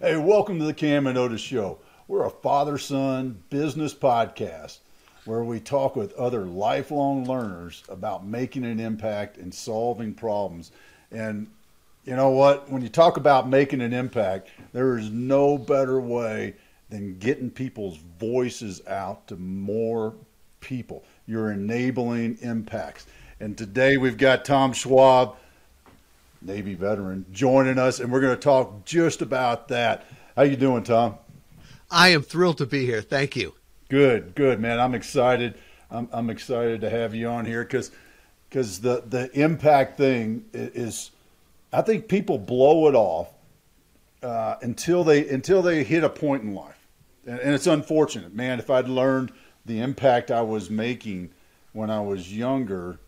Hey, welcome to the Cam and Otis Show. We're a father-son business podcast where we talk with other lifelong learners about making an impact and solving problems. And you know what? When you talk about making an impact, there is no better way than getting people's voices out to more people. You're enabling impacts. And today we've got Tom Schwab, Navy veteran, joining us, and we're going to talk just about that. How you doing, Tom? I am thrilled to be here. Thank you. Good, man. I'm excited. I'm excited to have you on here because the impact thing is, I think people blow it off until they hit a point in life, and it's unfortunate, man. If I'd learned the impact I was making when I was younger,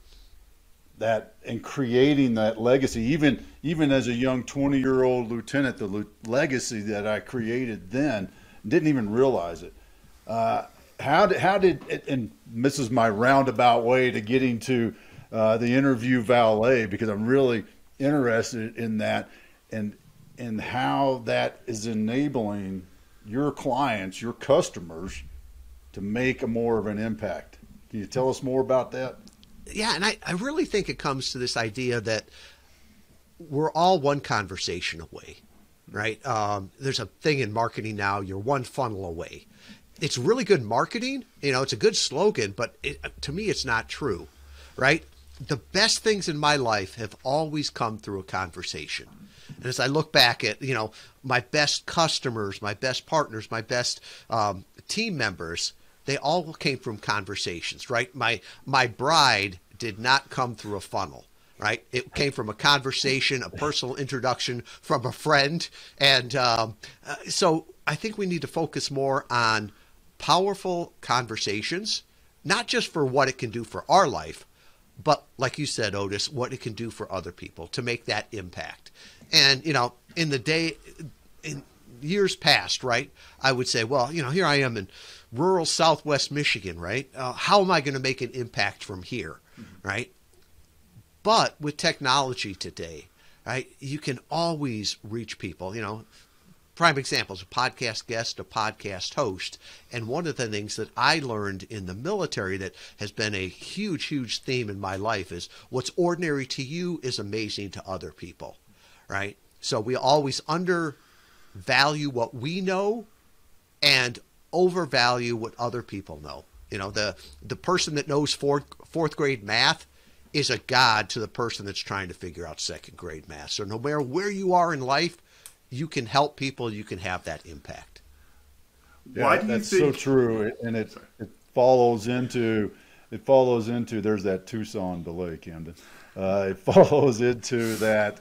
that and creating that legacy, even as a young 20-year-old lieutenant, the legacy that I created then, didn't even realize it. How did it, and this is my roundabout way to getting to the interview Valet, because I'm really interested in that and how that is enabling your clients, your customers, to make a more of an impact. Can you tell us more about that? Yeah, and I really think it comes to this idea that we're all one conversation away, right? There's a thing in marketing now, you're one funnel away. It's really good marketing, it's a good slogan, but to me, it's not true, right? The best things in my life have always come through a conversation. And as I look back at, my best customers, my best partners, my best team members, they all came from conversations, right? My bride did not come through a funnel, right? It came from a conversation, a personal introduction from a friend. And so I think we need to focus more on powerful conversations, not just for what it can do for our life, but like you said, Otis, what it can do for other people to make that impact. And, in years past, right, I would say, well, here I am in rural Southwest Michigan, right? How am I going to make an impact from here, right? But with technology today, right, you can always reach people. Prime examples, a podcast guest, a podcast host. And one of the things that I learned in the military that has been a huge, huge theme in my life is what's ordinary to you is amazing to other people, right? So we always undervalue what we know and overvalue what other people know. The person that knows fourth grade math is a god to the person that's trying to figure out second grade math. So no matter where you are in life, you can help people, you can have that impact. Yeah, why do you think that's so true? And it follows into there's that Tucson delay, Camden. It follows into that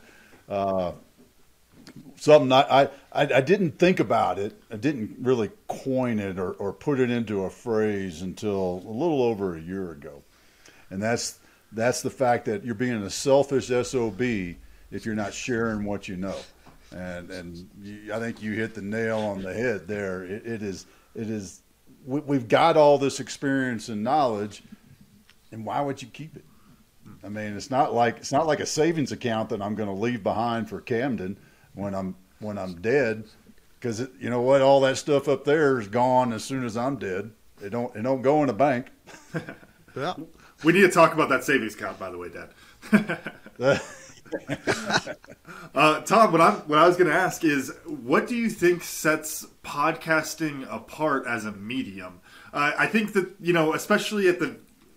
something I didn't think about it. I didn't really coin it or put it into a phrase until a little over a year ago. And that's the fact that you're being a selfish SOB if you're not sharing what you know. And I think you hit the nail on the head there. It is we've got all this experience and knowledge, and why would you keep it? I mean, it's not like a savings account that I'm going to leave behind for Camden when I'm dead, because you know what, all that stuff up there is gone as soon as I'm dead. It don't go in a bank. Yeah. We need to talk about that savings account, by the way, Dad. Tom, what I was going to ask is, what do you think sets podcasting apart as a medium? I think that, especially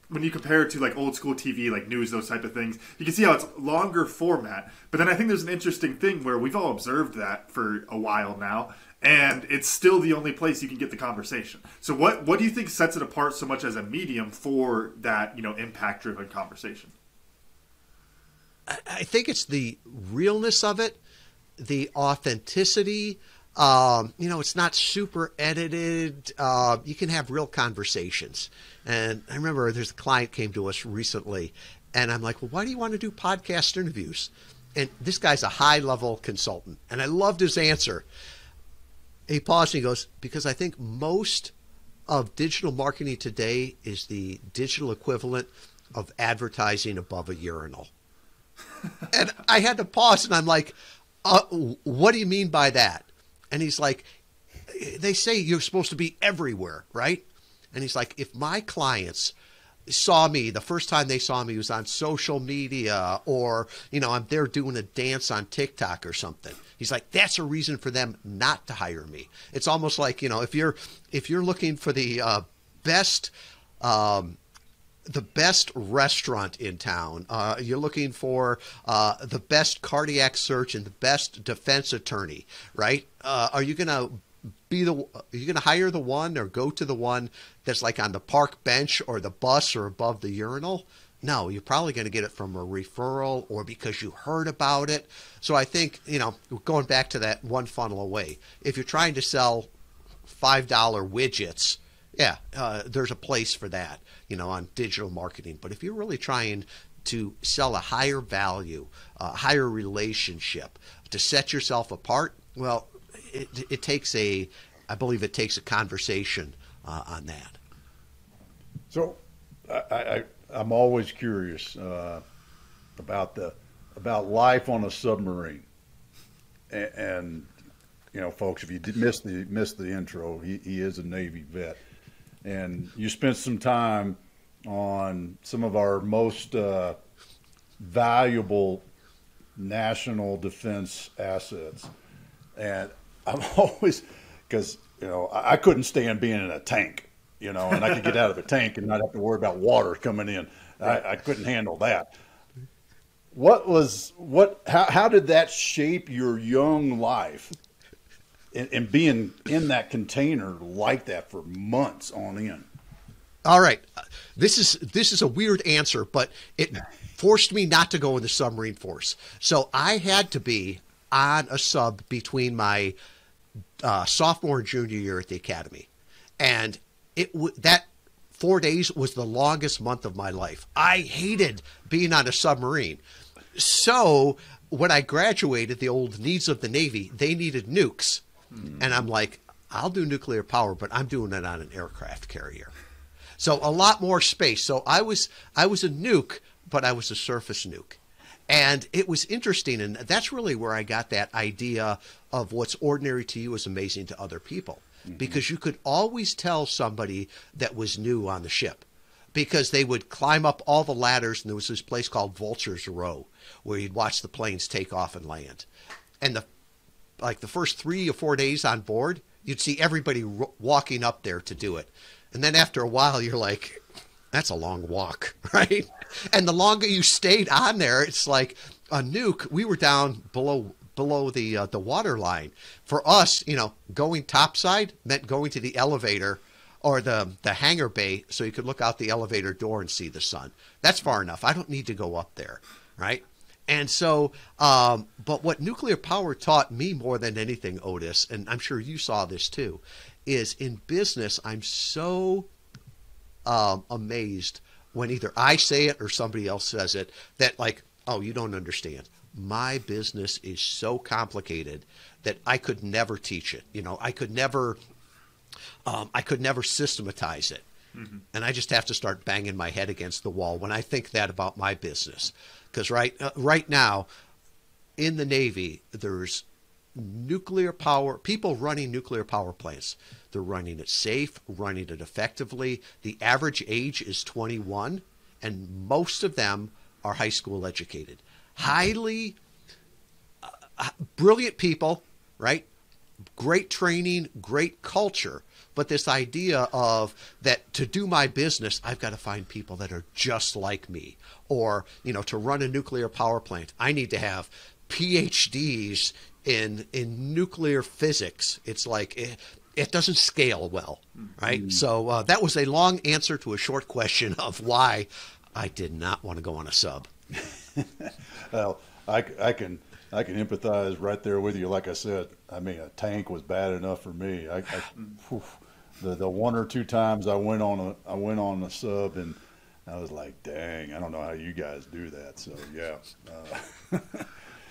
when you compare it to like old school TV, like news, those type of things, you can see how it's longer format. But then I think there's an interesting thing where we've all observed that for a while now, and it's still the only place you can get the conversation. So what do you think sets it apart so much as a medium for that, impact-driven conversation? I think it's the realness of it, the authenticity. It's not super edited. You can have real conversations. And I remember there's a client came to us recently, and I'm like, well, why do you want to do podcast interviews? And this guy's a high-level consultant, and I loved his answer. He paused and he goes, because I think most of digital marketing today is the digital equivalent of advertising above a urinal. And I had to pause, and I'm like, what do you mean by that? And he's like, they say you're supposed to be everywhere, right? And he's like, if my clients saw me, the first time they saw me was on social media, or, I'm there doing a dance on TikTok or something. He's like, that's a reason for them not to hire me. It's almost like, if you're looking for the best restaurant in town, you're looking for the best cardiac surgeon, the best defense attorney, right? Are you going to hire the one or go to the one that's like on the park bench or the bus or above the urinal? No, you're probably going to get it from a referral or because you heard about it. So I think, going back to that one funnel away, if you're trying to sell $5 widgets, there's a place for that, on digital marketing. But if you're really trying to sell a higher value, a higher relationship, to set yourself apart, well, it takes I believe it takes a conversation on that. So I'm always curious about life on a submarine, and folks, if you did miss the intro, he is a Navy vet, and you spent some time on some of our most valuable national defense assets, and I'm always, because I couldn't stand being in a tank, and I could get out of a tank and not have to worry about water coming in. I couldn't handle that. How did that shape your young life, and being in that container like that for months on end? All right, this is a weird answer, but it forced me not to go in the submarine force. So I had to be on a sub between my sophomore and junior year at the academy, and that 4 days was the longest month of my life. I hated being on a submarine. So when I graduated, the old needs of the Navy, they needed nukes, and I'm like, I'll do nuclear power, but I'm doing it on an aircraft carrier. So a lot more space. So I was a nuke, but I was a surface nuke. And it was interesting, and that's really where I got that idea of what's ordinary to you is amazing to other people. Mm-hmm. Because you could always tell somebody that was new on the ship, because they would climb up all the ladders, and there was this place called Vulture's Row where you'd watch the planes take off and land. And the first 3 or 4 days on board, you'd see everybody walking up there to do it. And then after a while, you're like, that's a long walk, right? And the longer you stayed on there, it's like a nuke. We were down below the water line. For us, going topside meant going to the elevator or the hangar bay so you could look out the elevator door and see the sun. That's far enough. I don't need to go up there, right? And so, but what nuclear power taught me more than anything, Otis, and I'm sure you saw this too, is in business, I'm so amazed when either I say it or somebody else says it, that like, oh, you don't understand. My business is so complicated that I could never teach it. I could never systematize it. Mm-hmm. And I just have to start banging my head against the wall when I think that about my business. Because right now in the Navy, there's nuclear power, people running nuclear power plants. They're running it safe, running it effectively. The average age is 21, and most of them are high school educated. Highly brilliant people, right? Great training, great culture. But this idea of that to do my business, I've got to find people that are just like me. Or, to run a nuclear power plant, I need to have PhDs in nuclear physics. It's like it doesn't scale well, right? Mm-hmm. So that was a long answer to a short question of why I did not want to go on a sub. Well, I can empathize right there with you. Like I said, I mean, a tank was bad enough for me. The 1 or 2 times I went on a sub, and I was like, dang, I don't know how you guys do that. So yeah.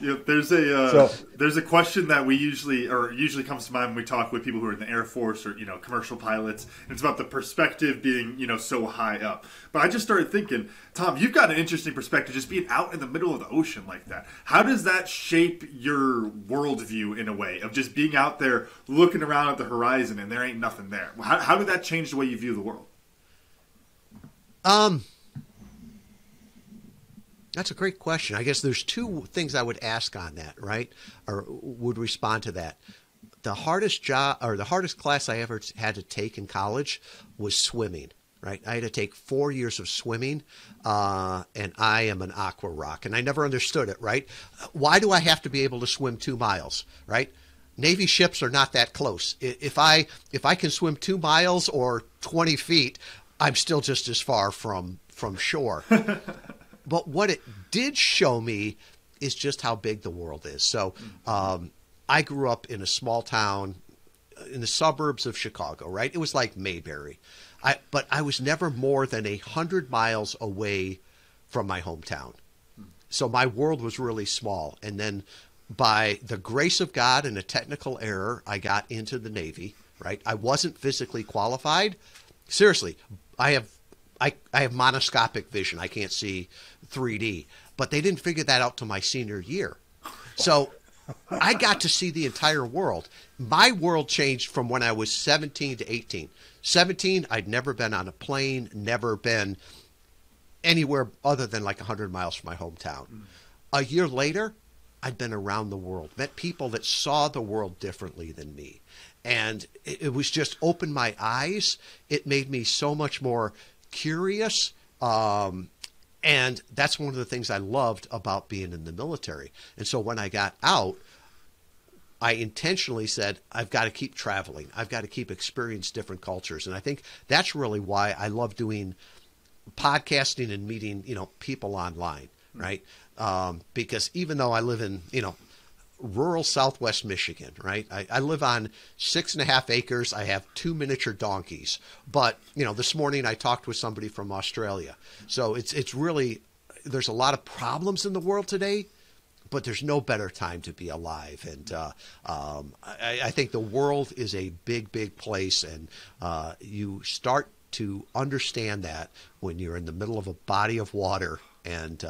Yeah, there's a question that we usually comes to mind when we talk with people who are in the Air Force or commercial pilots, and it's about the perspective being so high up. But I just started thinking, Tom, you've got an interesting perspective just being out in the middle of the ocean like that. How does that shape your worldview in a way of just being out there looking around at the horizon and there ain't nothing there? How did that change the way you view the world? That's a great question. I guess there's two things I would ask on that, right? Or would respond to that. The hardest job or the hardest class I ever had to take in college was swimming, right? I had to take 4 years of swimming, and I am an aqua rock, and I never understood it, right? Why do I have to be able to swim 2 miles, right? Navy ships are not that close. If I can swim 2 miles or 20 feet, I'm still just as far from shore. But what it did show me is just how big the world is. So I grew up in a small town in the suburbs of Chicago, right? It was like Mayberry. But I was never more than 100 miles away from my hometown. So my world was really small. And then by the grace of God and a technical error, I got into the Navy, right? I wasn't physically qualified. Seriously, I have monoscopic vision. I can't see 3D. But they didn't figure that out till my senior year. So I got to see the entire world. My world changed from when I was 17 to 18. 17, I'd never been on a plane, never been anywhere other than like 100 miles from my hometown. A year later, I'd been around the world, met people that saw the world differently than me. And it was just opened my eyes. It made me so much more curious. And that's one of the things I loved about being in the military. And so when I got out, I intentionally said, I've got to keep traveling. I've got to keep experiencing different cultures. And I think that's really why I love doing podcasting and meeting, people online, right? Because even though I live in, rural Southwest Michigan, right? I live on 6.5 acres. I have 2 miniature donkeys. But, this morning I talked with somebody from Australia. So it's really, there's a lot of problems in the world today, but there's no better time to be alive. And I think the world is a big, big place. And you start to understand that when you're in the middle of a body of water and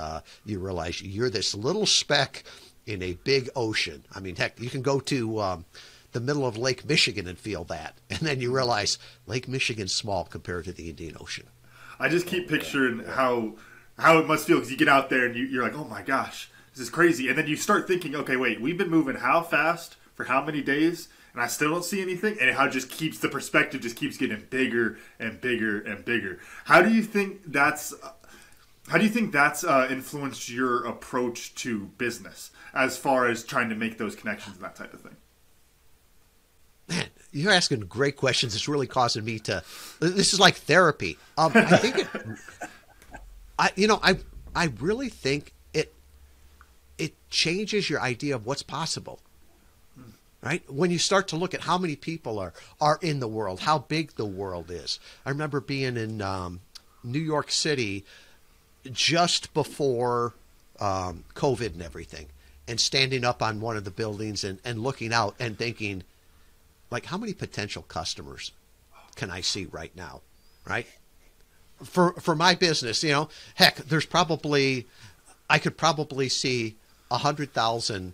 you realize you're this little speck in a big ocean. I mean, heck, you can go to the middle of Lake Michigan and feel that. And then you realize Lake Michigan's small compared to the Indian Ocean. I just keep picturing how it must feel because you get out there and you're like, oh my gosh, this is crazy. And then you start thinking, okay, wait, we've been moving how fast for how many days? And I still don't see anything. And how it just keeps, the perspective just keeps getting bigger and bigger and bigger. How do you think that's influenced your approach to business as far as trying to make those connections and that type of thing? Man, you're asking great questions. It's really causing me to. This is like therapy. I think I really think it changes your idea of what's possible. Right? When you start to look at how many people are in the world, how big the world is. I remember being in New York City just before COVID and everything, and standing up on one of the buildings and looking out and thinking, like, how many potential customers can I see right now, right? For my business, heck, I could probably see 100,000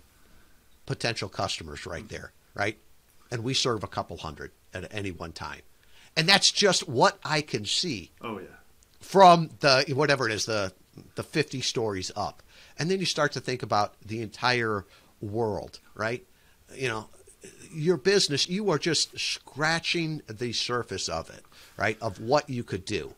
potential customers right there, right? And we serve a couple hundred at any one time. And that's just what I can see. Oh, yeah. From whatever it is, the 50 stories up. And then you start to think about the entire world, right? Your business, you are just scratching the surface of it, right? Of what you could do.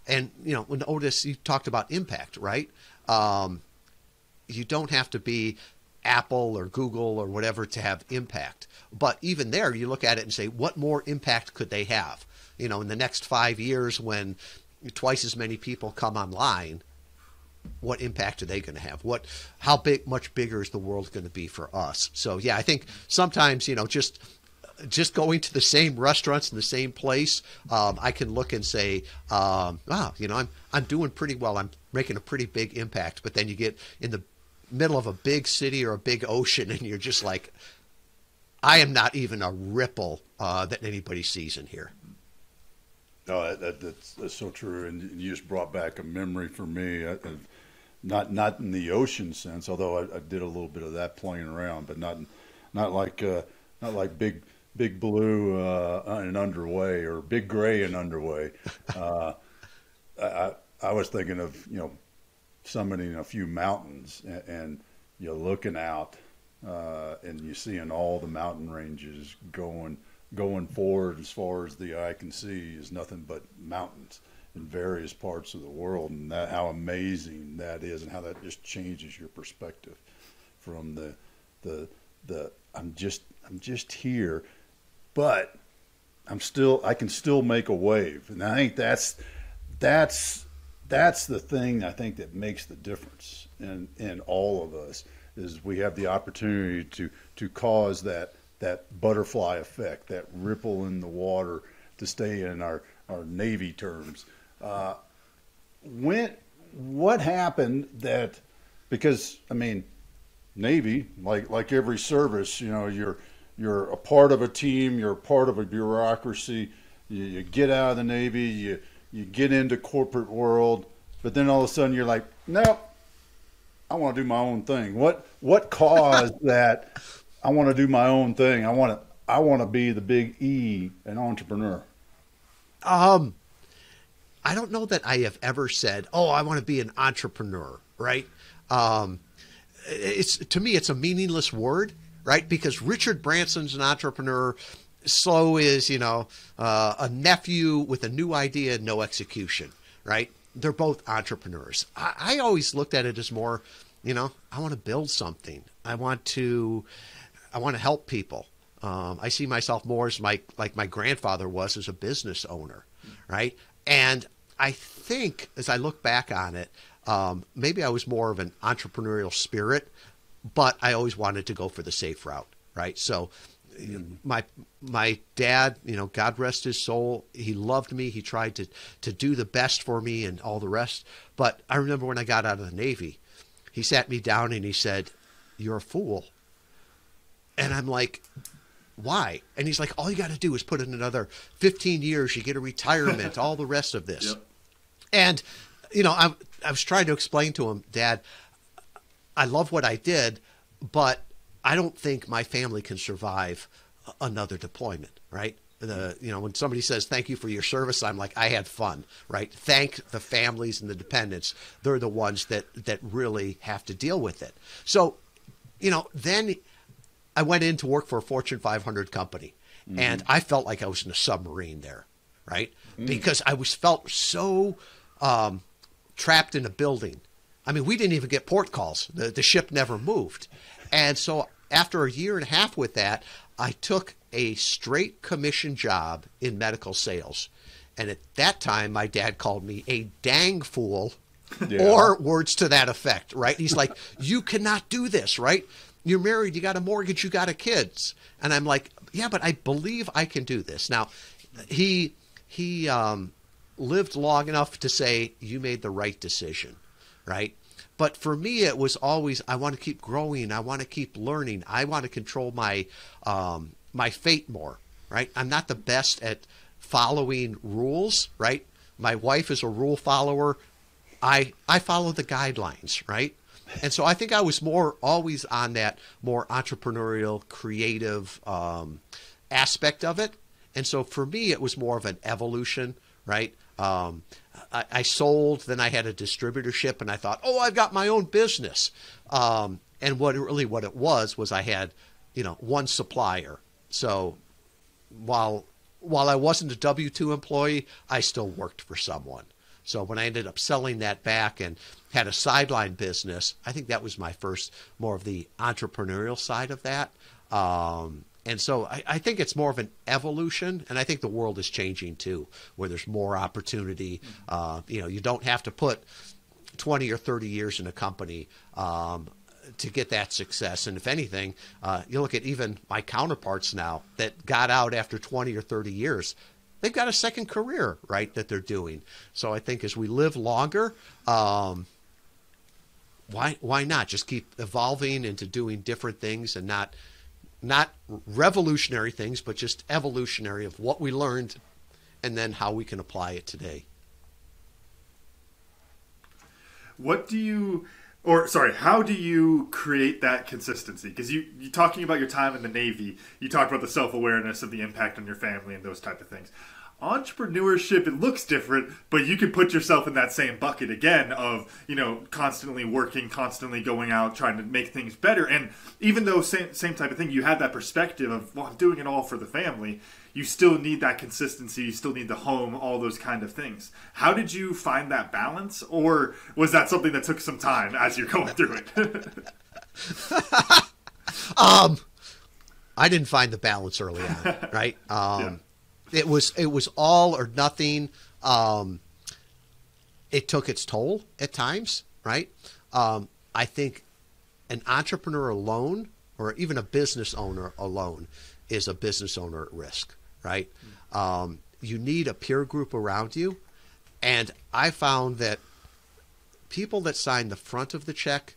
And, when Otis, you talked about impact, right? You don't have to be Apple or Google or whatever to have impact. But even there, you look at it and say, what more impact could they have? In the next 5 years when twice as many people come online, what impact are they going to have? How much bigger is the world going to be for us? So yeah, I think sometimes, just going to the same restaurants in the same place, I can look and say, wow, I'm doing pretty well. I'm making a pretty big impact. But then you get in the middle of a big city or a big ocean, and you're just like, I am not even a ripple that anybody sees in here. No, that's so true, and you just brought back a memory for me. Not in the ocean sense, although I did a little bit of that playing around, but not like big blue and underway or big gray and underway. I was thinking of summiting a few mountains and you're looking out and you're seeing all the mountain ranges going forward as far as the eye can see is nothing but mountains in various parts of the world, and that how amazing that is, and how that just changes your perspective from the I'm just here, but I can still make a wave, and I think that's the thing I think that makes the difference in all of us, is we have the opportunity to cause that butterfly effect, that ripple in the water, to stay in our Navy terms. What happened that, because I mean, Navy, like every service, you're a part of a team, you're a part of a bureaucracy. You get out of the Navy, you get into corporate world, but then all of a sudden you're like, nope, I want to do my own thing. What caused that? I want to do my own thing. I want to be the big E, an entrepreneur. I don't know that I have ever said, "Oh, I want to be an entrepreneur," right? To me, it's a meaningless word, right? Because Richard Branson's an entrepreneur. So is, a nephew with a new idea and no execution, right? They're both entrepreneurs. I always looked at it as more, I want to build something. I want to help people. I see myself more as like my grandfather was as a business owner, right? And I think as I look back on it, maybe I was more of an entrepreneurial spirit, but I always wanted to go for the safe route, right? So my dad, God rest his soul, he loved me. He tried to do the best for me and all the rest. But I remember when I got out of the Navy, he sat me down and he said, "You're a fool." And I'm like, "Why?" And he's like, "All you got to do is put in another 15 years, you get a retirement, all the rest of this." Yep. And, I was trying to explain to him, "Dad, I love what I did, but I don't think my family can survive another deployment," right? When somebody says, "Thank you for your service," I'm like, I had fun, right? Thank the families and the dependents. They're the ones that really have to deal with it. So, then I went in to work for a Fortune 500 company, and I felt like I was in a submarine there, right? Because I felt so trapped in a building. I mean, we didn't even get port calls. The ship never moved. And so after a year and a half with that, I took a straight commission job in medical sales. And at that time, my dad called me a dang fool, or words to that effect, right? He's like, "You cannot do this, right? You're married, you got a mortgage, you got kids." And I'm like, "Yeah, but I believe I can do this." Now, he lived long enough to say, "You made the right decision," right? But for me, it was always, I want to keep growing. I want to keep learning. I want to control my my fate more, right? I'm not the best at following rules, right? My wife is a rule follower. I follow the guidelines, right? And so I think I was always on that more entrepreneurial, creative aspect of it. And so for me, it was more of an evolution, right? I sold, then I had a distributorship, and I thought, "Oh, I've got my own business." And what it was I had, one supplier. So while I wasn't a W-2 employee, I still worked for someone. So when I ended up selling that back and had a sideline business, I think that was my first, more of the entrepreneurial side of that. And so I think it's more of an evolution, and I think the world is changing too, where there's more opportunity. You don't have to put 20 or 30 years in a company to get that success. And if anything, you look at even my counterparts now that got out after 20 or 30 years, they've got a second career, right, that they're doing. So I think as we live longer, why not just keep evolving into doing different things, and not revolutionary things, but just evolutionary of what we learned and then how we can apply it today. How do you create that consistency? Because you talking about your time in the Navy, you talked about the self-awareness of the impact on your family and those type of things. Entrepreneurship, it looks different, but you could put yourself in that same bucket again of, constantly working, constantly going out, trying to make things better. And even though same type of thing, you had that perspective of, well, I'm doing it all for the family. You still need that consistency. You still need the home, all those kind of things. How did you find that balance? Or was that something that took some time as you're going through it? I didn't find the balance early on, right? Yeah. It was all or nothing. It took its toll at times, right? I think an entrepreneur alone, or even a business owner alone, is a business owner at risk, right? You need a peer group around you. And I found that people that sign the front of the check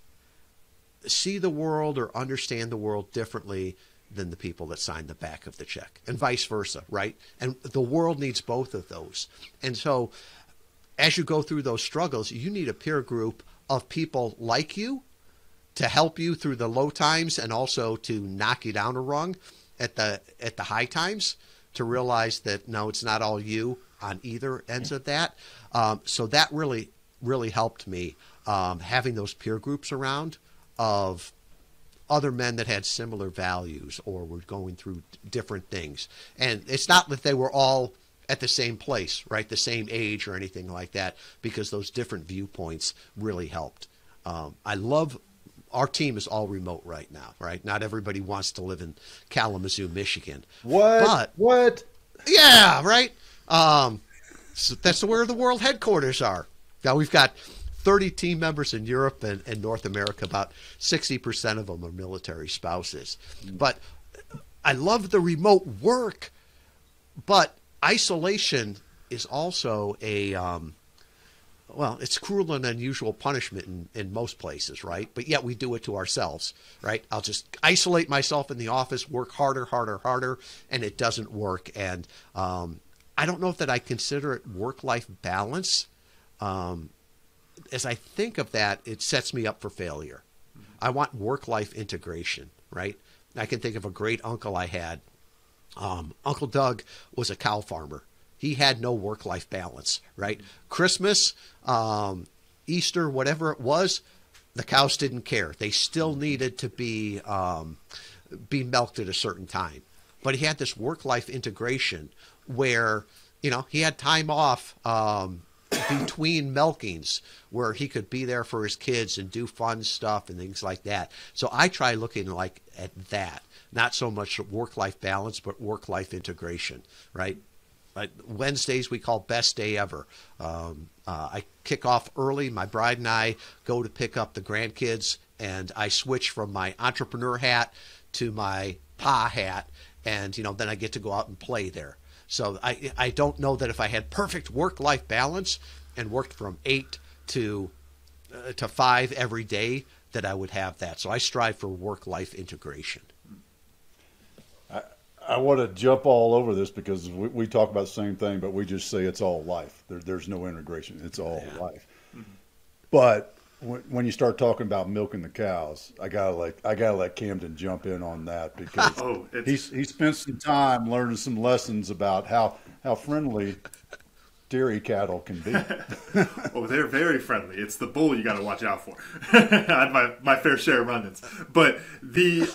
see the world or understand the world differently than the people that sign the back of the check, and vice versa, right? And the world needs both of those. And so as you go through those struggles, you need a peer group of people like you to help you through the low times, and also to knock you down a rung at the high times, to realize that no, it's not all you on either ends of that. So that really, really helped me, having those peer groups around of other men that had similar values or were going through different things. And it's not that they were all at the same place, right? The same age or anything like that, because those different viewpoints really helped. I love our team is all remote right now, right? Not everybody wants to live in Kalamazoo, Michigan. What? Yeah, right. So that's where the world headquarters are. Now we've got 30 team members in Europe and North America. About 60% of them are military spouses. But I love the remote work, but isolation is also it's cruel and unusual punishment in most places, right? But yet we do it to ourselves, right? I'll just isolate myself in the office, work harder, and it doesn't work. And I don't know if that I consider it work-life balance. As I think of that, it sets me up for failure. I want work-life integration, right? I can think of a great uncle I had. Uncle Doug was a cow farmer. He had no work-life balance, right? Christmas, Easter, whatever it was, the cows didn't care. They still needed to be milked at a certain time. But he had this work-life integration where, he had time off between milkings where he could be there for his kids and do fun stuff and things like that. So I try looking at that, not so much work-life balance, but work-life integration, right? Wednesdays we call best day ever. I kick off early. My bride and I go to pick up the grandkids, and I switch from my entrepreneur hat to my pa hat, and then I get to go out and play there. So I don't know that if I had perfect work-life balance and worked from 8 to 5 every day, that I would have that. So I strive for work-life integration. I want to jump all over this because we talk about the same thing, but we just say it's all life. There's no integration. It's all life. Mm-hmm. But when you start talking about milking the cows, I gotta let Camden jump in on that because he spent some time learning some lessons about how friendly dairy cattle can be. Oh, they're very friendly. It's the bull you got to watch out for. I had my fair share of run-ins, but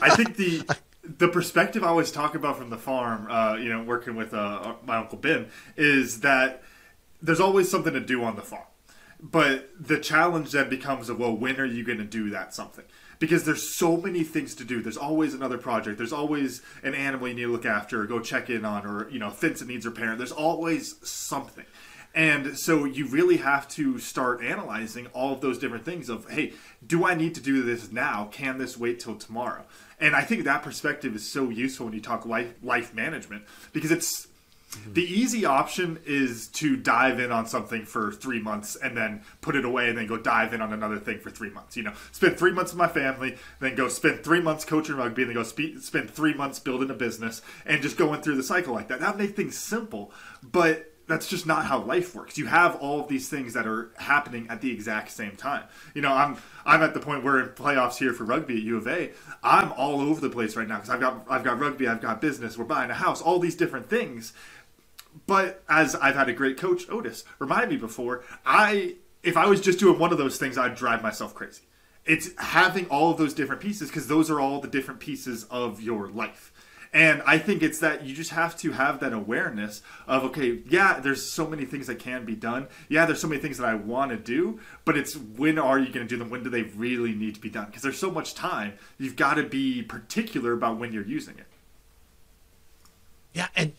I think the perspective I always talk about from the farm, working with my Uncle Ben, is that there's always something to do on the farm. But the challenge then becomes when are you going to do that something? Because there's so many things to do. There's always another project. There's always an animal you need to look after or go check in on, or, fence that needs repair. There's always something. And so you really have to start analyzing all of those different things of, hey, do I need to do this now? Can this wait till tomorrow? And I think that perspective is so useful when you talk life management, because The easy option is to dive in on something for 3 months and then put it away and then go dive in on another thing for 3 months. Spend 3 months with my family, then go spend 3 months coaching rugby, and then go spend 3 months building a business, and just going through the cycle like that. That would make things simple, but that's just not how life works. You have all of these things that are happening at the exact same time. I'm at the point where in playoffs here for rugby at U of A, I'm all over the place right now because I've got rugby, I've got business, we're buying a house, all these different things. But as I've had a great coach, Otis, remind me before, if I was just doing one of those things, I'd drive myself crazy. It's having all of those different pieces, because those are all the different pieces of your life. And I think it's that you just have to have that awareness of, okay, yeah, there's so many things that can be done. Yeah, there's so many things that I want to do, but it's when are you going to do them? When do they really need to be done? Because there's so much time. You've got to be particular about when you're using it. Yeah, and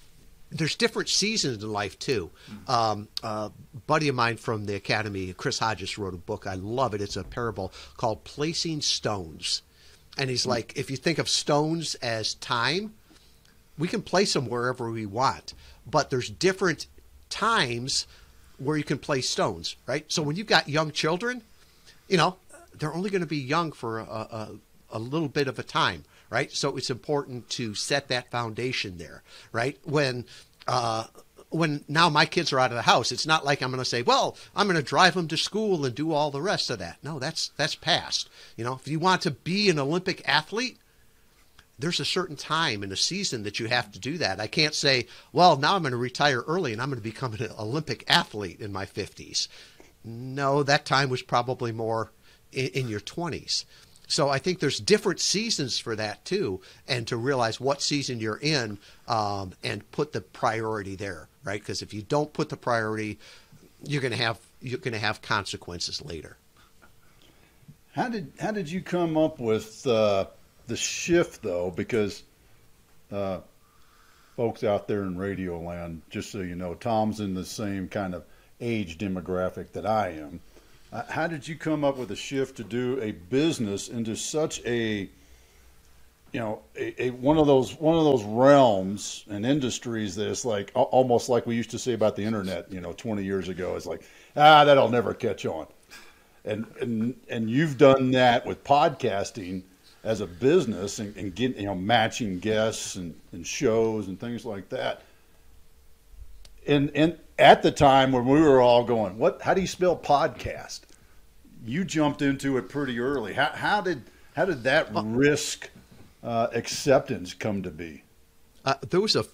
there's different seasons in life too. A buddy of mine from the academy, Chris Hodges, wrote a book. I love it. It's a parable called Placing Stones. And he's like, if you think of stones as time, we can place them wherever we want. But there's different times where you can place stones, right? So when you've got young children, they're only going to be young for a little bit of a time. Right. So it's important to set that foundation there. Right. When now my kids are out of the house, it's not like I'm going to say, well, I'm going to drive them to school and do all the rest of that. No, that's past. If you want to be an Olympic athlete, there's a certain time in a season that you have to do that. I can't say, well, now I'm going to retire early and I'm going to become an Olympic athlete in my 50s. No, that time was probably more in your 20s. So I think there's different seasons for that too, and to realize what season you're in and put the priority there, right? Because if you don't put the priority, you're going to have consequences later. How did you come up with the shift though? Because folks out there in radio land, just so you know, Tom's in the same kind of age demographic that I am. How did you come up with a shift to do a business into such a one of those realms and industries that is like almost like we used to say about the internet, 20 years ago? It's like, that'll never catch on. And you've done that with podcasting as a business and getting, matching guests and shows and things like that. And at the time when we were all going, how do you spell podcast? You jumped into it pretty early. How did that risk acceptance come to be? There was a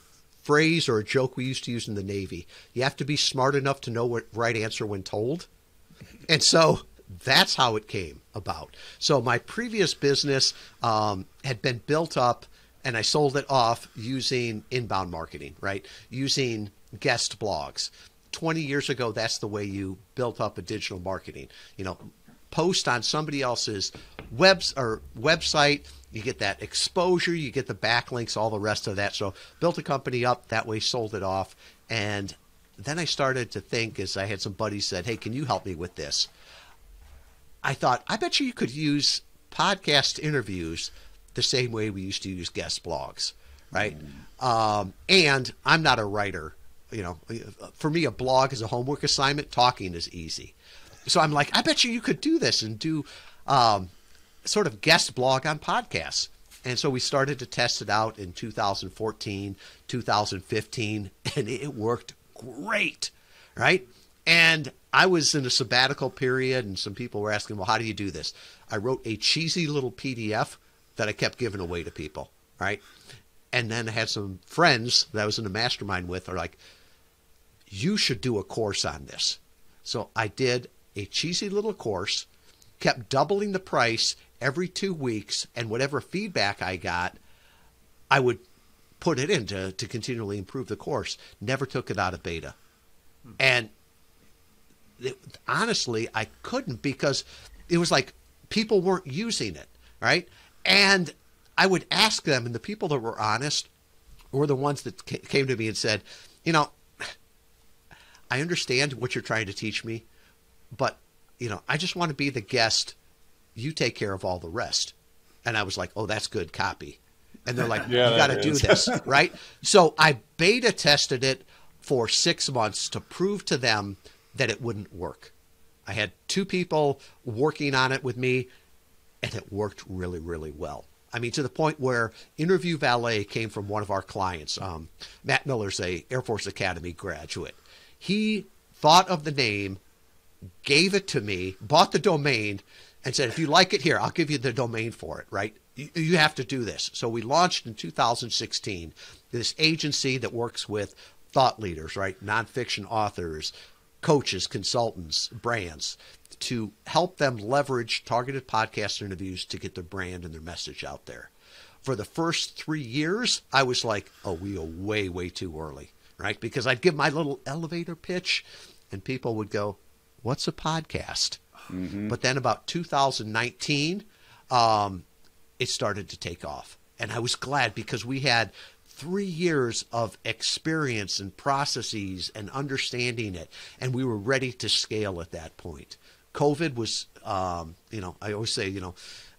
phrase or a joke we used to use in the Navy. You have to be smart enough to know what right answer when told. And so that's how it came about. So my previous business had been built up, and I sold it off using inbound marketing, right? Using guest blogs. 20 years ago, that's the way you built up a digital marketing. Post on somebody else's website, you get that exposure, you get the backlinks, all the rest of that. So built a company up that way, sold it off. And then I started to think, as I had some buddies said, hey, can you help me with this? I thought, I bet you could use podcast interviews the same way we used to use guest blogs, right? And I'm not a writer. For me, a blog is a homework assignment. Talking is easy. So I'm like, I bet you could do this and do sort of guest blog on podcasts. And so we started to test it out in 2014, 2015, and it worked great, right? And I was in a sabbatical period, and some people were asking, well, how do you do this? I wrote a cheesy little PDF that I kept giving away to people, right? And then I had some friends that I was in a mastermind with are like, you should do a course on this. So I did a cheesy little course, kept doubling the price every 2 weeks, and whatever feedback I got, I would put it in to continually improve the course. Never took it out of beta. And honestly, I couldn't, because it was like people weren't using it, right? And I would ask them, and the people that were honest were the ones that came to me and said, I understand what you're trying to teach me, but, I just want to be the guest. You take care of all the rest. And I was like, oh, that's good copy. And they're like, you got to do this, right? So I beta tested it for 6 months to prove to them that it wouldn't work. I had 2 people working on it with me, and it worked really, really well. I mean, to the point where Interview Valet came from one of our clients. Matt Miller's a Air Force Academy graduate. He thought of the name, gave it to me, bought the domain, and said, if you like it, here, I'll give you the domain for it, right? You have to do this. So we launched in 2016 this agency that works with thought leaders, right? Nonfiction authors, coaches, consultants, brands, to help them leverage targeted podcast interviews to get their brand and their message out there. For the first 3 years, I was like, oh, we are way, way too early, right? Because I'd give my little elevator pitch and people would go, what's a podcast? Mm-hmm. But then about 2019, it started to take off. And I was glad because we had 3 years of experience and processes and understanding it. And we were ready to scale at that point. COVID was, I always say,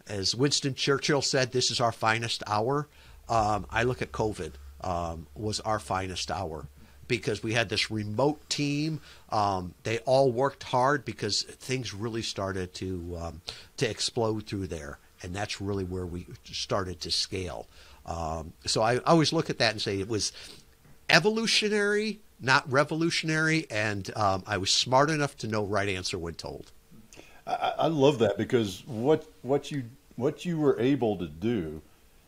as Winston Churchill said, this is our finest hour. I look at COVID was our finest hour because we had this remote team. They all worked hard because things really started to explode through there. And that's really where we started to scale. So I always look at that and say it was evolutionary, not revolutionary. And I was smart enough to know right answer when told. I love that because what you were able to do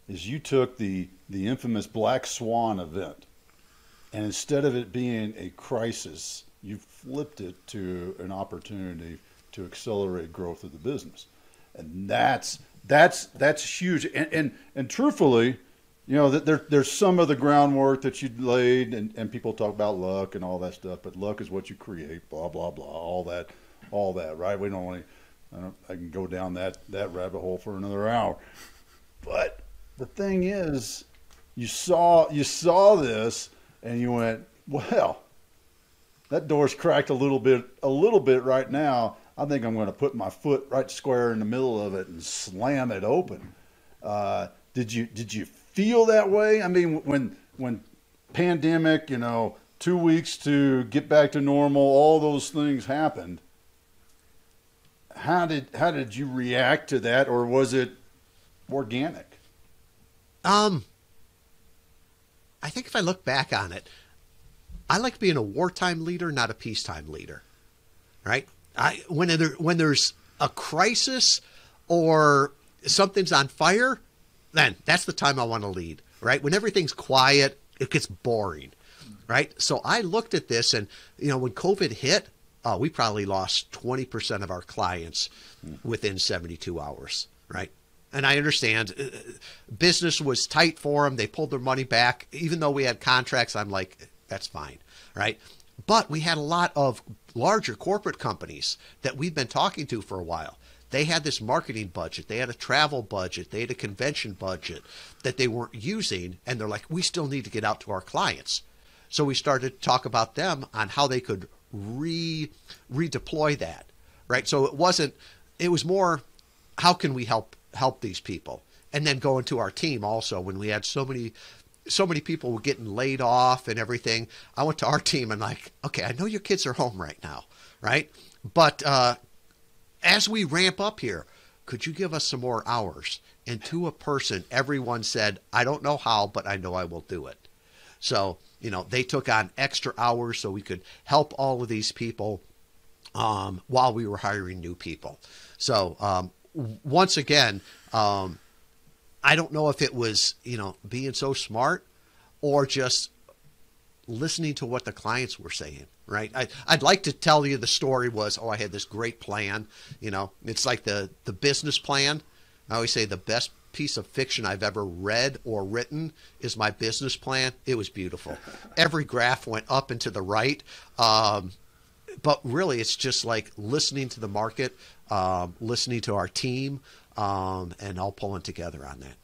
is you took the infamous Black Swan event, and instead of it being a crisis, you flipped it to an opportunity to accelerate growth of the business, and that's huge. And truthfully, that there's some of the groundwork that you laid, and people talk about luck and all that stuff, but luck is what you create. Blah blah blah. All that, right? We don't want to. I can go down that rabbit hole for another hour. But the thing is, you saw this, and you went, well, that door's cracked a little bit right now. I think I'm going to put my foot right square in the middle of it and slam it open. Did you feel that way? I mean, when pandemic, 2 weeks to get back to normal, all those things happened. How did you react to that, or was it organic? I think if I look back on it, I like being a wartime leader, not a peacetime leader, right? When there's a crisis or something's on fire, then that's the time I want to lead, right? When everything's quiet, it gets boring, right? So I looked at this, and when COVID hit, we probably lost 20% of our clients within 72 hours, right? And I understand business was tight for them. They pulled their money back. Even though we had contracts, I'm like, that's fine, right? But we had a lot of larger corporate companies that we've been talking to for a while. They had this marketing budget. They had a travel budget. They had a convention budget that they weren't using. And they're like, we still need to get out to our clients. So we started to talk about them on how they could redeploy that, right? So it was more, how can we help these people? And then go into our team also. When we had so many people were getting laid off and everything, I went to our team and like, okay, I know your kids are home right now, right? But as we ramp up here, could you give us some more hours? And to a person, everyone said, I don't know how, but I know I will do it. So, they took on extra hours so we could help all of these people while we were hiring new people. So once again, I don't know if it was, being so smart or just listening to what the clients were saying, right? I'd like to tell you the story was, I had this great plan. It's like the business plan. I always say the best piece of fiction I've ever read or written is my business plan. It was beautiful. Every graph went up and to the right. But really, it's just like listening to the market, listening to our team, and all pulling together on that.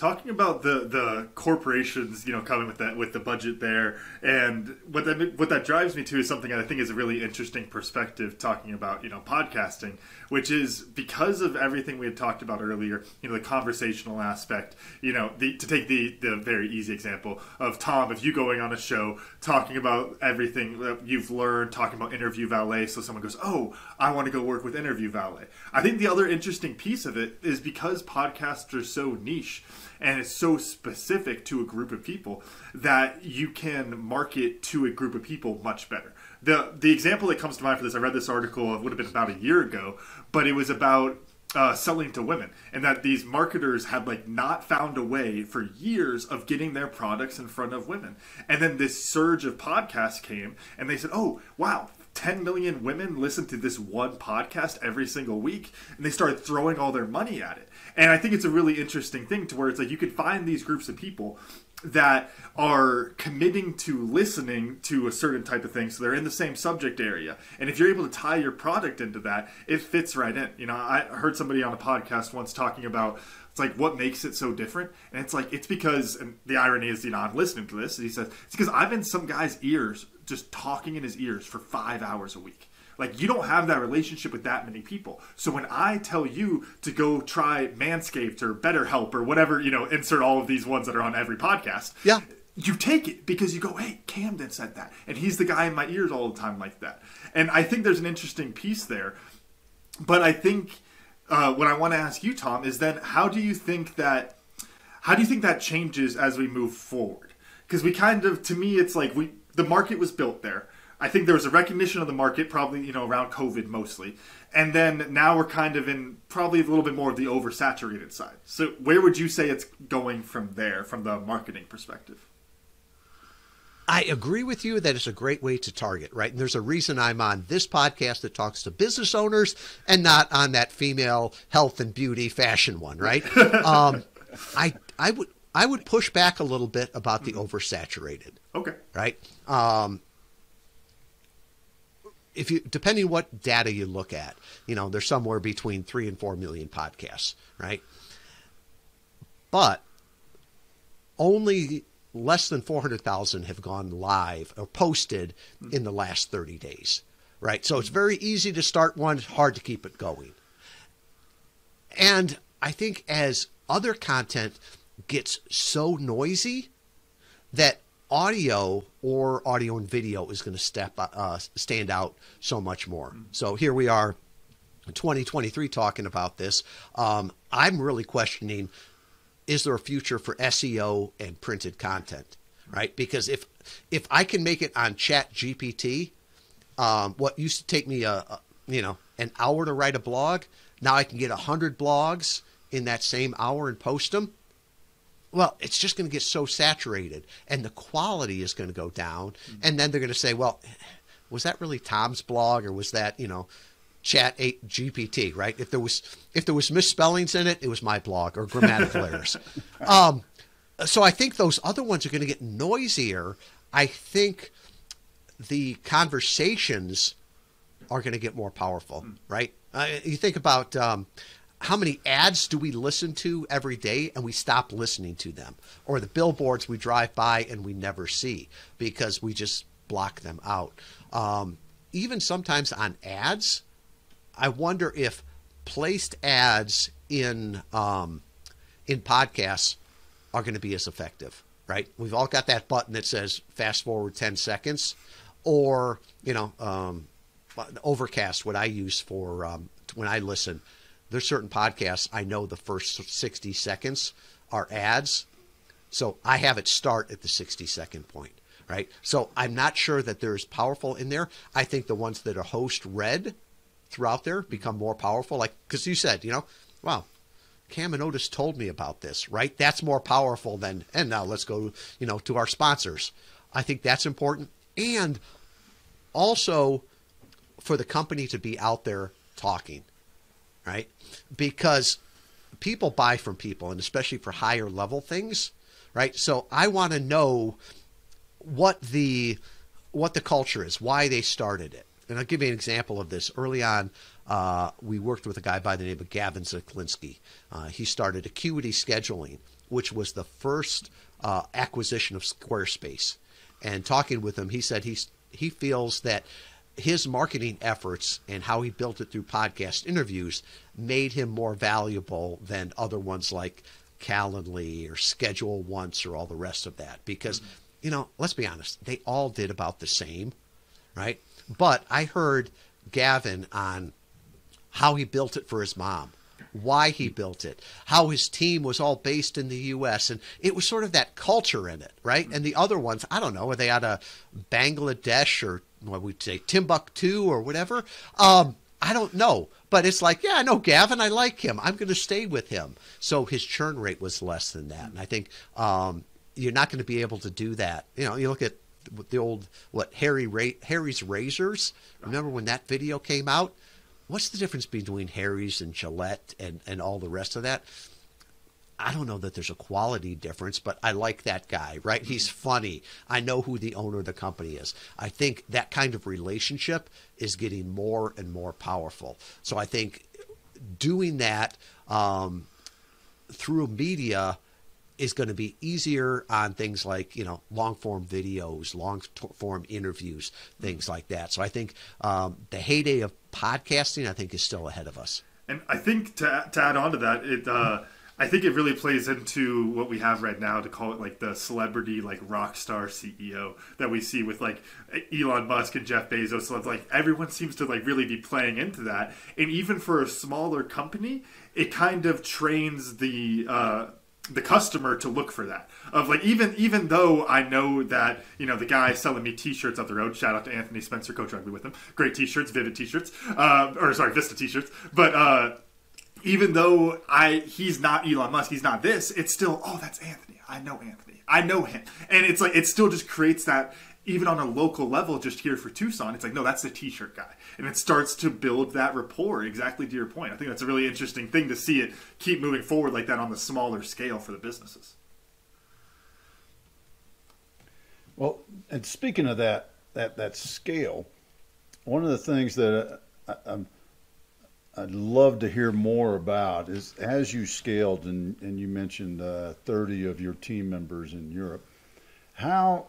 Talking about the corporations, coming with the budget there, and what that drives me to is something I think is a really interesting perspective. Talking about podcasting, which is because of everything we had talked about earlier, the conversational aspect. To take the very easy example of Tom, if you going on a show talking about everything that you've learned, talking about Interview Valet, so someone goes, "Oh, I want to go work with Interview Valet." I think the other interesting piece of it is because podcasts are so niche. And it's so specific to a group of people that you can market to a group of people much better. The example that comes to mind for this, I read this article, it would have been about a year ago, but it was about selling to women, and that these marketers had not found a way for years of getting their products in front of women. And then this surge of podcasts came, and they said, "Oh, wow, 10 million women listen to this one podcast every single week," and they started throwing all their money at it. And I think it's a really interesting thing to where it's you could find these groups of people that are committing to listening to a certain type of thing, so they're in the same subject area. And if you're able to tie your product into that, it fits right in. I heard somebody on a podcast once talking about what makes it so different, and it's because, and the irony is, I'm listening to this, and he says it's because I'm in some guy's ears, just talking in his ears for 5 hours a week. You don't have that relationship with that many people. So when I tell you to go try Manscaped or BetterHelp or whatever, insert all of these ones that are on every podcast. Yeah. You take it because you go, "Hey, Camden said that." And he's the guy in my ears all the time like that. And I think there's an interesting piece there. But I think what I want to ask you, Tom, is then how do you think that changes as we move forward? Because we to me, it's the market was built there. I think there was a recognition of the market, probably, around COVID mostly. And then now we're kind of in probably a little bit more of the oversaturated side. So where would you say it's going from there, from the marketing perspective? I agree with you that it's a great way to target, right? And there's a reason I'm on this podcast that talks to business owners and not on that female health and beauty fashion one, right? I would push back a little bit about the oversaturated. Okay. Right? Depending what data you look at, there's somewhere between 3 and 4 million podcasts, right? But only less than 400,000 have gone live or posted in the last 30 days, right? So it's very easy to start one, hard to keep it going. And I think as other content gets so noisy that audio and video is going to stand out so much more. So here we are in 2023 talking about this. I'm really questioning, is there a future for SEO and printed content, right? Because if I can make it on Chat GPT, what used to take me an hour to write a blog, now I can get 100 blogs in that same hour and post them. Well, it's just going to get so saturated, and the quality is going to go down. And then they're going to say, "Well, was that really Tom's blog, or was that Chat GPT?" Right? If there was misspellings in it, it was my blog, or grammatical errors. So I think those other ones are going to get noisier. I think the conversations are going to get more powerful. Right? You think about. How many ads do we listen to every day and we stop listening to them? Or the billboards we drive by and we never see because we just block them out. Even sometimes on ads, I wonder if placed ads in podcasts are going to be as effective, right? We've all got that button that says fast forward 10 seconds or, Overcast, what I use for when I listen. There's certain podcasts I know the first 60 seconds are ads. So I have it start at the 60-second point, right? So I'm not sure that they're as powerful in there. I think the ones that are host read throughout there become more powerful. Like, because you said, wow, Cam and Otis told me about this, right? That's more powerful than, and now let's go, to our sponsors. I think that's important. And also for the company to be out there talking. Right? Because people buy from people, and especially for higher level things, right? So I want to know what the culture is, why they started it. And I'll give you an example of this. Early on, we worked with a guy by the name of Gavin Zaklinski. He started Acuity Scheduling, which was the first acquisition of Squarespace. And talking with him, he said he feels that his marketing efforts and how he built it through podcast interviews made him more valuable than other ones like Calendly or Schedule Once or all the rest of that. Because, let's be honest, they all did about the same, right? But I heard Gavin on how he built it for his mom, why he built it, how his team was all based in the U.S. And it was sort of that culture in it, right? And the other ones, I don't know, are they out of Bangladesh or what we'd say Timbuktu or whatever? I don't know. But it's like, yeah, I know Gavin. I like him. I'm going to stay with him. So his churn rate was less than that. And I think you're not going to be able to do that. You look at the old, Harry's Razors. Remember when that video came out? What's the difference between Harry's and Gillette and all the rest of that? I don't know that there's a quality difference, but I like that guy, right? He's funny. I know who the owner of the company is. I think that kind of relationship is getting more and more powerful. So I think doing that through media is going to be easier on things like, long form videos, long form interviews, things like that. So I think the heyday of podcasting, I think, is still ahead of us. And I think to add on to that, I think it really plays into what we have right now to call it like the celebrity, like rock star CEO that we see with like Elon Musk and Jeff Bezos. So like everyone seems to like really be playing into that. And even for a smaller company, it kind of trains the customer to look for that. Of like, even though I know that, the guy selling me t-shirts up the road, shout out to Anthony Spencer, coach rugby with him. Great t-shirts, Vivid t-shirts, Vista t-shirts. But, even though he's not Elon Musk, he's not this, it's still, that's Anthony. I know Anthony. I know him. And it's like, it still just creates that, even on a local level, just here for Tucson, it's like, no, that's the t-shirt guy. And it starts to build that rapport, exactly to your point. I think that's a really interesting thing to see it keep moving forward like that on the smaller scale for the businesses. Well, and speaking of that scale, one of the things that I'd love to hear more about is, as you scaled and you mentioned 30 of your team members in Europe, how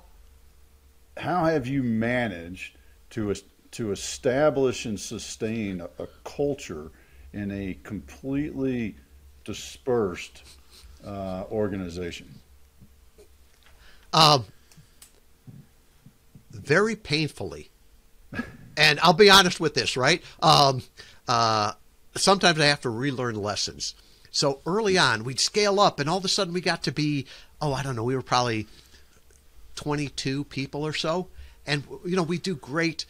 have you managed to establish and sustain a culture in a completely dispersed organization? Very painfully. And I'll be honest with this, right? Sometimes I have to relearn lessons. So early on, we'd scale up, and all of a sudden we got to be, I don't know, we were probably 22 people or so. And, we do great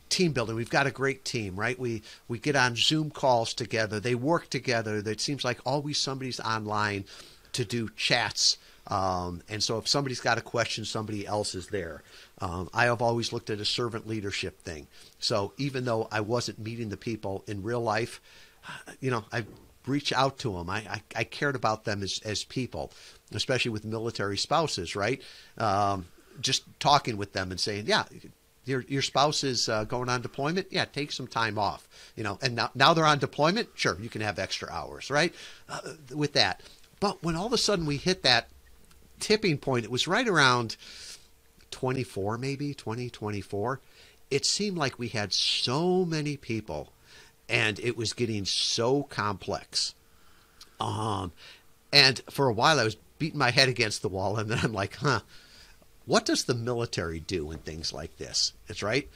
team building. We've got a great team, right? We get on Zoom calls together. They work together. It seems like always somebody's online to do chats. And so if somebody's got a question, somebody else is there. I have always looked at a servant leadership thing. So even though I wasn't meeting the people in real life, I reach out to them. I cared about them as people, especially with military spouses, right? Just talking with them and saying, yeah, your spouse is going on deployment. Yeah, take some time off, and now they're on deployment. Sure, you can have extra hours, right? With that. But when all of a sudden we hit that tipping point, it was right around 24, maybe 2024. It seemed like we had so many people and it was getting so complex. And for a while I was beating my head against the wall, and then I'm like, what does the military do in things like this? It's right.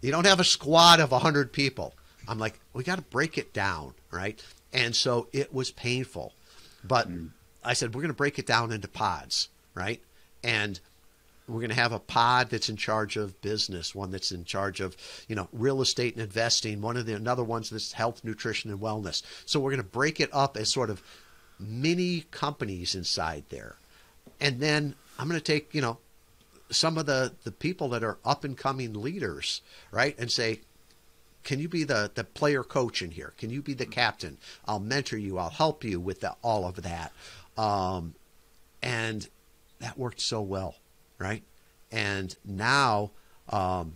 You don't have a squad of 100 people. I'm like, we got to break it down, right? And so it was painful. But I said, we're going to break it down into pods, right? And we're going to have a pod that's in charge of business, one that's in charge of, real estate and investing, another one's that's health, nutrition, and wellness. So we're going to break it up as sort of mini companies inside there. And then I'm going to take, some of the people that are up and coming leaders, right? And say, can you be the player coach in here? Can you be the captain? I'll mentor you. I'll help you with all of that. And that worked so well, right? And now I'm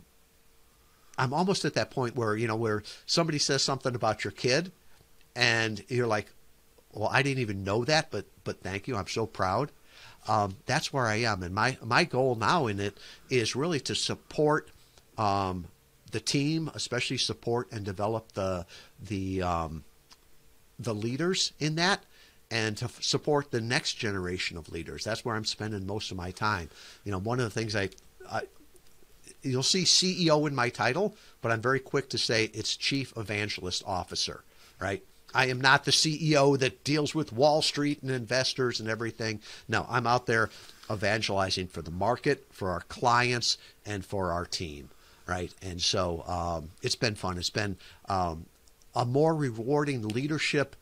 almost at that point where, where somebody says something about your kid and you're like, well, I didn't even know that, but thank you. I'm so proud. That's where I am. And my goal now in it is really to support the team, especially support and develop the leaders in that, and to support the next generation of leaders. That's where I'm spending most of my time. You know, one of the things you'll see CEO in my title, but I'm very quick to say it's Chief Evangelist Officer, right? I am not the CEO that deals with Wall Street and investors and everything. No, I'm out there evangelizing for the market, for our clients, and for our team, right? And so it's been fun. It's been a more rewarding leadership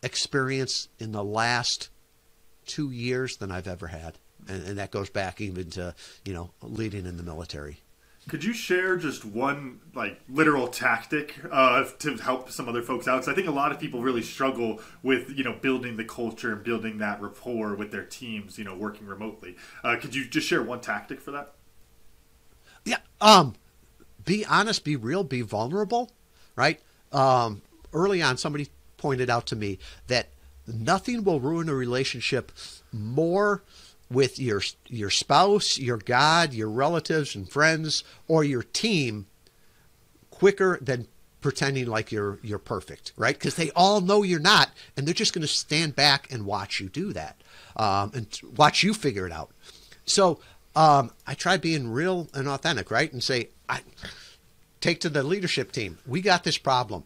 experience in the last 2 years than I've ever had. And that goes back even to, leading in the military. Could you share just one literal tactic to help some other folks out? Because I think a lot of people really struggle with building the culture and building that rapport with their teams, working remotely. Could you just share one tactic for that? Yeah. Be honest, be real, be vulnerable, right? Early on, somebody pointed out to me that nothing will ruin a relationship more with your spouse, your God, your relatives and friends, or your team quicker than pretending like you're perfect, right? Because they all know you're not, and they're just going to stand back and watch you do that, and watch you figure it out. So I try being real and authentic, right? And say, take to the leadership team, we got this problem.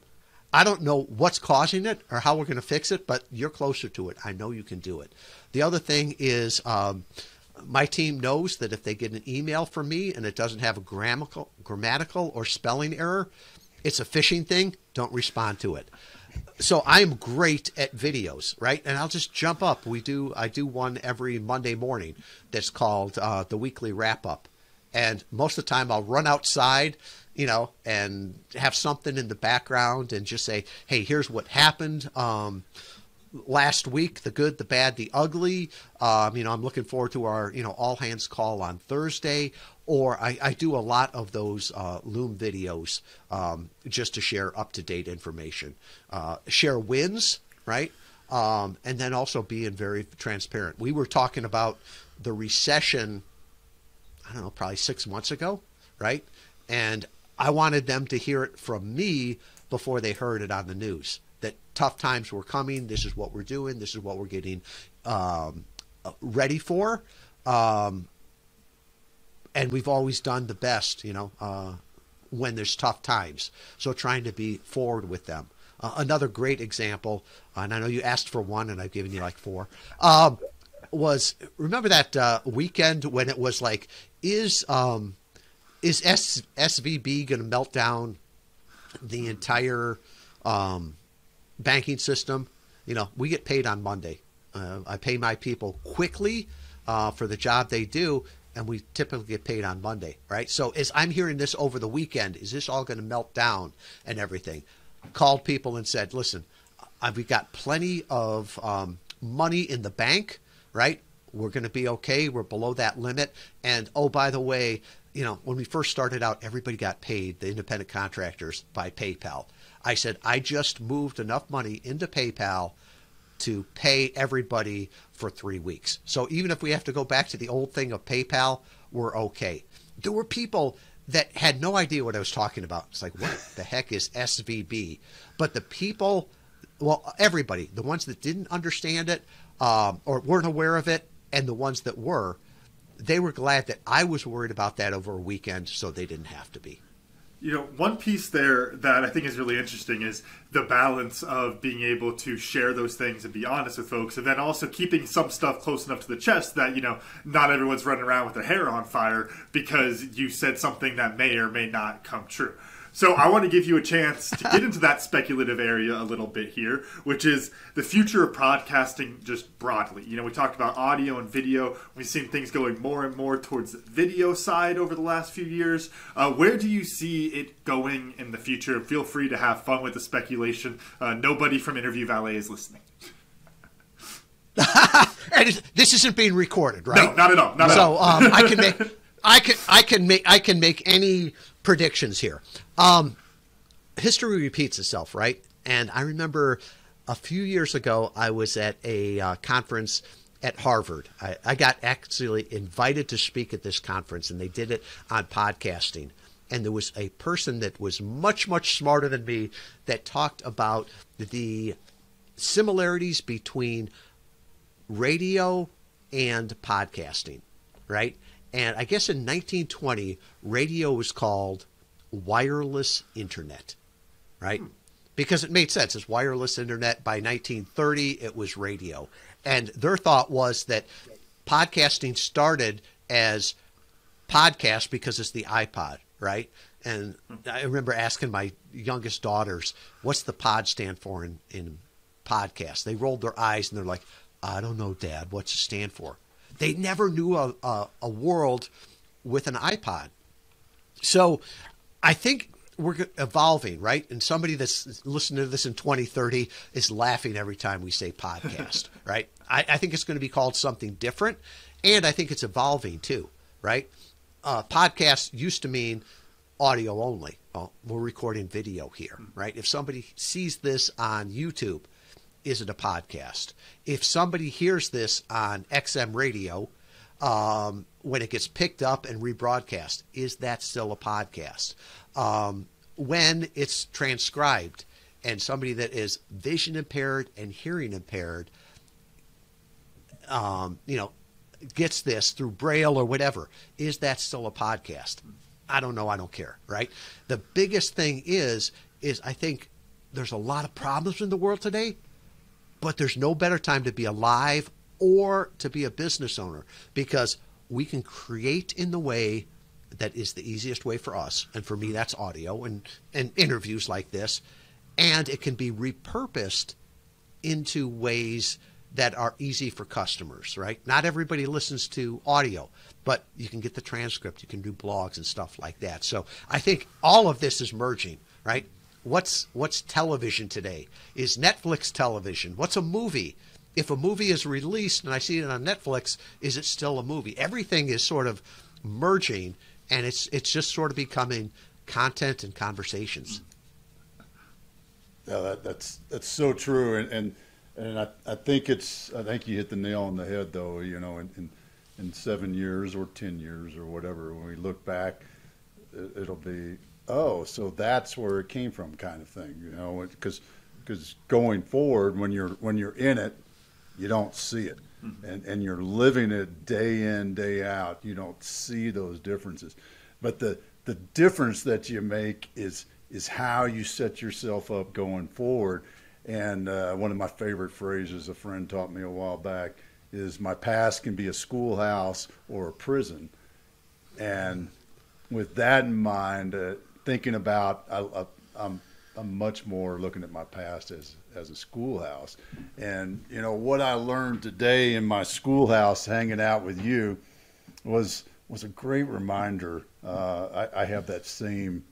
I don't know what's causing it or how we're going to fix it, but you're closer to it. I know you can do it. The other thing is my team knows that if they get an email from me and it doesn't have a grammatical or spelling error, it's a phishing thing. Don't respond to it. So I'm great at videos, right? And I'll just jump up. I do one every Monday morning that's called the weekly wrap up. And most of the time I'll run outside, and have something in the background and just say, hey, here's what happened last week, the good, the bad, the ugly. I'm looking forward to our, all hands call on Thursday. Or I do a lot of those Loom videos just to share up-to-date information. Share wins, right? And then also being very transparent. We were talking about the recession, I don't know, probably 6 months ago, right? And I wanted them to hear it from me before they heard it on the news, that tough times were coming. This is what we're doing. This is what we're getting ready for. And we've always done the best, when there's tough times. So trying to be forward with them. Another great example, and I know you asked for one and I've given you like 4, was, remember that weekend when it was like, is SVB going to melt down the entire banking system? We get paid on Monday. I pay my people quickly for the job they do, and we typically get paid on Monday, right? So as I'm hearing this over the weekend, is this all going to melt down and everything? Called people and said, listen, we've got plenty of money in the bank, right? We're going to be okay. We're below that limit. And, oh, by the way, when we first started out, everybody got paid, the independent contractors, by PayPal. I said, I just moved enough money into PayPal to pay everybody for 3 weeks. So even if we have to go back to the old thing of PayPal, we're okay. There were people that had no idea what I was talking about. It's like, what the heck is SVB? But the people, well, everybody, the ones that didn't understand it or weren't aware of it, and the ones that were, they were glad that I was worried about that over a weekend so they didn't have to be. One piece there that I think is really interesting is the balance of being able to share those things and be honest with folks, and then also keeping some stuff close enough to the chest that, not everyone's running around with their hair on fire because you said something that may or may not come true. So I want to give you a chance to get into that speculative area a little bit here, which is the future of podcasting just broadly. We talked about audio and video. We've seen things going more and more towards the video side over the last few years. Where do you see it going in the future? Feel free to have fun with the speculation. Nobody from Interview Valet is listening. And this isn't being recorded, right? No, not at all. Not at all. I can make any predictions here. History repeats itself, right? And I remember a few years ago, I was at a conference at Harvard. I got actually invited to speak at this conference, and they did it on podcasting. And there was a person that was much, much smarter than me that talked about the similarities between radio and podcasting, right? And I guess in 1920, radio was called wireless internet, right? Because it made sense. It's wireless internet. By 1930, it was radio. And their thought was that podcasting started as podcast because it's the iPod, right? And I remember asking my youngest daughters, what's the pod stand for in podcast? They rolled their eyes and they're like, I don't know, Dad. What's it stand for? They never knew a world with an iPod. So I think we're evolving, right? And somebody that's listening to this in 2030 is laughing every time we say podcast, right? I think it's going to be called something different, and I think it's evolving too, right? Podcast used to mean audio only. Well, we're recording video here, right? If somebody sees this on YouTube, is it a podcast? If somebody hears this on XM radio, when it gets picked up and rebroadcast, is that still a podcast? When it's transcribed and somebody that is vision impaired and hearing impaired, gets this through Braille or whatever, is that still a podcast? I don't know. I don't care, right? The biggest thing is I think there's a lot of problems in the world today, but there's no better time to be alive or to be a business owner, because we can create in the way that is the easiest way for us. And for me, that's audio and interviews like this. And it can be repurposed into ways that are easy for customers, right? Not everybody listens to audio, but you can get the transcript. You can do blogs and stuff like that. So I think all of this is merging, right? What's television today? Is Netflix television? What's a movie? If a movie is released and I see it on Netflix, is it still a movie? Everything is sort of merging, and it's just sort of becoming content and conversations. Yeah, that's so true, and I think you hit the nail on the head, though. In 7 years or 10 years or whatever, when we look back, it'll be, oh, so that's where it came from, kind of thing. Because going forward, when you're in it, you don't see it, and you're living it day in, day out. You don't see those differences, but the difference that you make is how you set yourself up going forward. And one of my favorite phrases a friend taught me a while back is, my past can be a schoolhouse or a prison. And with that in mind, thinking about, I'm much more looking at my past as a schoolhouse. And what I learned today in my schoolhouse hanging out with you was a great reminder. I have that same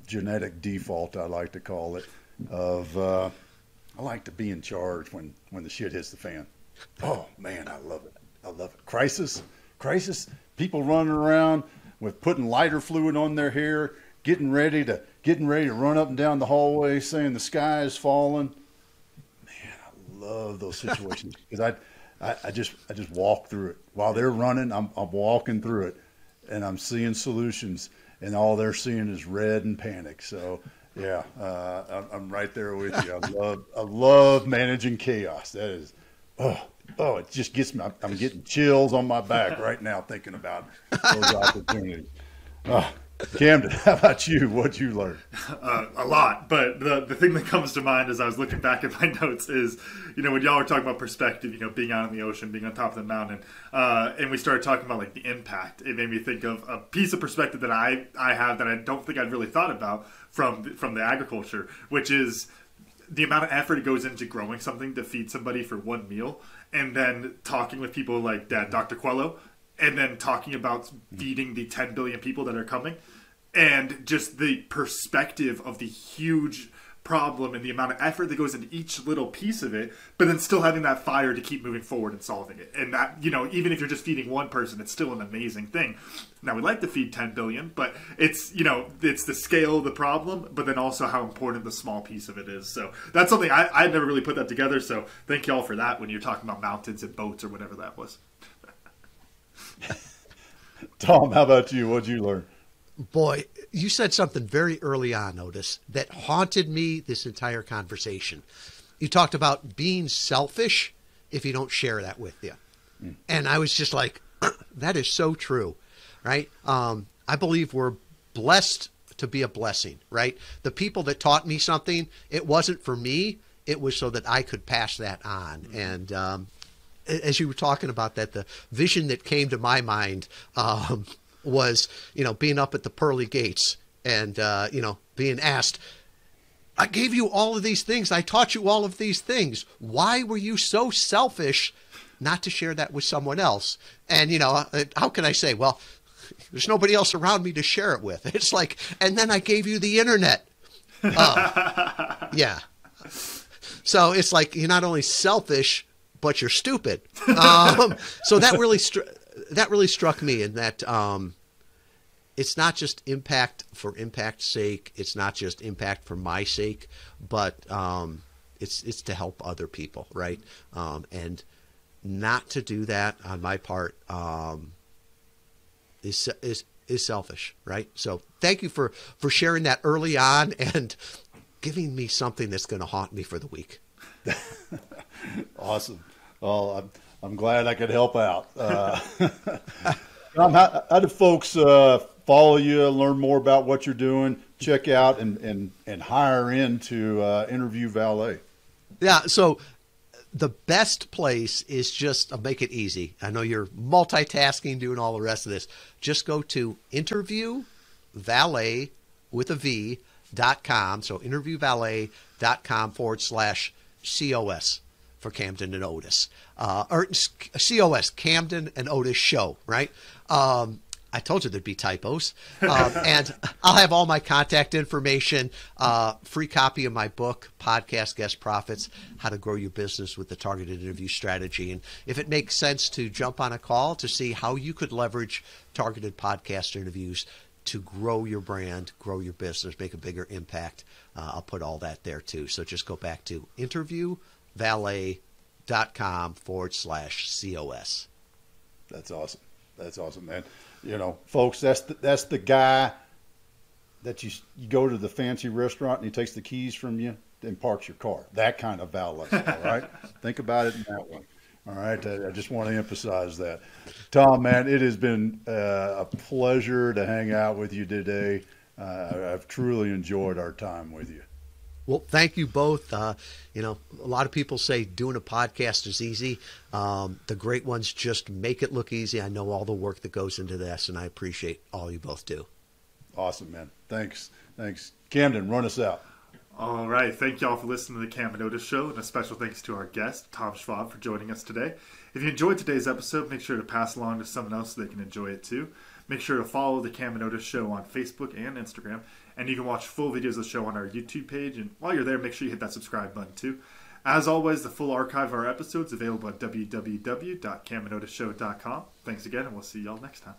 genetic default, I like to call it, of I like to be in charge when the shit hits the fan. Oh man, I love it. Crisis, people running around with putting lighter fluid on their hair, getting ready to run up and down the hallway saying the sky is falling. Man, I love those situations because I just walk through it. While they're running, I'm walking through it, and I'm seeing solutions, and all they're seeing is red and panic. So yeah, I'm right there with you. I love managing chaos. That is, it just gets me. I'm getting chills on my back right now thinking about those opportunities. Camden, how about you? What'd you learn? A lot, but the thing that comes to mind as I was looking back at my notes is, when y'all were talking about perspective, being out in the ocean, being on top of the mountain, and we started talking about like the impact. It made me think of a piece of perspective that I have that I don't think I'd really thought about from the agriculture, which is the amount of effort it goes into growing something to feed somebody for one meal, and then talking with people like that, Dr. Quello, and then talking about feeding the 10 billion people that are coming, and just the perspective of the huge problem and the amount of effort that goes into each little piece of it, but then still having that fire to keep moving forward and solving it. And that, even if you're just feeding one person, it's still an amazing thing. Now, we like to feed 10 billion, but it's the scale of the problem, but then also how important the small piece of it is. So that's something I'd never really put that together. So thank you all for that when you're talking about mountains and boats or whatever that was. Tom, how about you? What'd you learn? Boy, you said something very early on, Otis, that haunted me this entire conversation. You talked about being selfish if you don't share that with you. And I was just like, that is so true, right? I believe we're blessed to be a blessing, right? The people that taught me something, it wasn't for me. It was so that I could pass that on. And as you were talking about that, the vision that came to my mind was, being up at the pearly gates and, being asked, I gave you all of these things. I taught you all of these things. Why were you so selfish not to share that with someone else? And, how can I say, well, there's nobody else around me to share it with. It's like, and then I gave you the internet. Yeah. So it's like, you're not only selfish, but you're stupid. So that really struck me in that, it's not just impact for impact's sake. It's not just impact for my sake, but it's to help other people, right? And not to do that on my part is selfish, right? So thank you for sharing that early on and giving me something that's going to haunt me for the week. Awesome. Well, I'm glad I could help out. How do folks follow you, learn more about what you're doing, check out and hire into Interview Valet? Yeah, so the best place is just make it easy. I know you're multitasking, doing all the rest of this. Just go to interviewvalet with a V.com. So interviewvalet.com/COS for Camden and Otis. Or COS, Camden and Otis Show, right? I told you there'd be typos. And I'll have all my contact information, free copy of my book, Podcast Guest Profits, How to Grow Your Business with the Targeted Interview Strategy. And if it makes sense to jump on a call to see how you could leverage targeted podcast interviews to grow your brand, grow your business, make a bigger impact, I'll put all that there too. So just go back to interviewvalet.com/COS. That's awesome. That's awesome, man. Folks, that's the guy that you go to the fancy restaurant and he takes the keys from you and parks your car. That kind of valet, all right? Think about it in that way. All right, I just want to emphasize that. Tom, man, it has been a pleasure to hang out with you today. I've truly enjoyed our time with you. Well, thank you both. A lot of people say doing a podcast is easy. The great ones just make it look easy. I know all the work that goes into this, and I appreciate all you both do. Awesome, man. Thanks. Camden, run us out. All right. Thank you all for listening to the Cam and Otis Show, and a special thanks to our guest, Tom Schwab, for joining us today. If you enjoyed today's episode, make sure to pass along to someone else so they can enjoy it too. Make sure to follow the Cam and Otis Show on Facebook and Instagram. And you can watch full videos of the show on our YouTube page. And while you're there, make sure you hit that subscribe button too. As always, the full archive of our episodes is available at www.camandotisshow.com. Thanks again, and we'll see y'all next time.